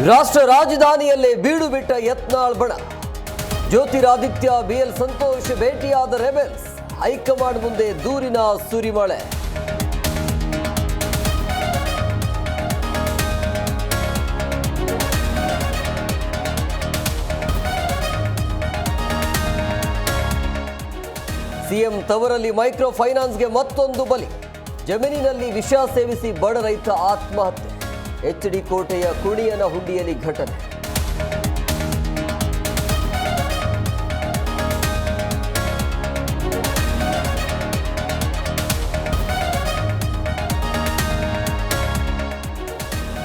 ರಾಷ್ಟ್ರ ರಾಜಧಾನಿಯಲ್ಲೇ ಬೀಡು ಬಿಟ್ಟ ಯತ್ನಾಳ್ ಬಣ. ಜ್ಯೋತಿರಾದಿತ್ಯ ಬಿಎಲ್ ಸಂತೋಷ್ ಭೇಟಿಯಾದ ರೆಬೆಲ್ಸ್. ಹೈಕಮಾಂಡ್ ಮುಂದೆ ದೂರಿನ ಸುರಿಮಳೆ. ಸಿಎಂ ತವರಲ್ಲಿ ಮೈಕ್ರೋ ಫೈನಾನ್ಸ್ಗೆ ಮತ್ತೊಂದು ಬಲಿ. ಜಮೀನಿನಲ್ಲಿ ವಿಷ ಸೇವಿಸಿ ಬಡ ರೈತ ಆತ್ಮಹತ್ಯೆ. ಎಚ್ಡಿ ಕೋಟೆಯ ಕುಣಿಯನ ಹುಂಡಿಯಲ್ಲಿ ಘಟನೆ.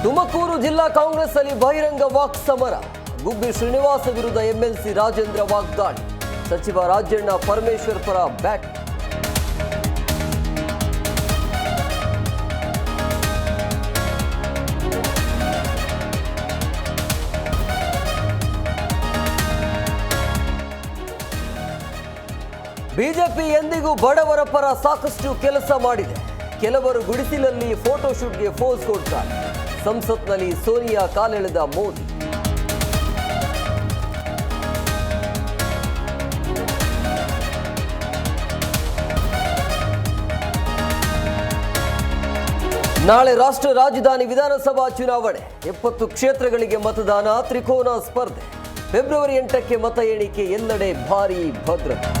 ತುಮಕೂರು ಜಿಲ್ಲಾ ಕಾಂಗ್ರೆಸ್ ಅಲ್ಲಿ ಬಹಿರಂಗ ವಾಕ್ ಸಮರ. ಗುಬ್ಬಿ ಶ್ರೀನಿವಾಸ ವಿರುದ್ಧ ಎಂಎಲ್ಸಿ ರಾಜೇಂದ್ರ ವಾಗ್ದಾಳಿ. ಸಚಿವ ರಾಜಣ್ಣ ಪರಮೇಶ್ವರ್ ಪರ ಬ್ಯಾಟ್. ಬಿಜೆಪಿ ಎಂದಿಗೂ ಬಡವರ ಪರ ಸಾಕಷ್ಟು ಕೆಲಸ ಮಾಡಿದೆ. ಕೆಲವರು ಗುಡಿಸಿಲಲ್ಲಿ ಫೋಟೋಶೂಟ್ಗೆ ಫೋಸ್ ಕೊಡ್ತಾರೆ. ಸಂಸತ್ನಲ್ಲಿ ಸೋನಿಯಾ ಕಾಲೆಳೆದ ಮೋದಿ. ನಾಳೆ ರಾಷ್ಟ್ರ ರಾಜಧಾನಿ ವಿಧಾನಸಭಾ ಚುನಾವಣೆ. 70 ಕ್ಷೇತ್ರಗಳಿಗೆ ಮತದಾನ. ತ್ರಿಕೋನ ಸ್ಪರ್ಧೆ. ಫೆಬ್ರವರಿ 8ಕ್ಕೆ ಮತ ಎಣಿಕೆ. ಎಲ್ಲೆಡೆ ಭಾರೀ ಭದ್ರತೆ.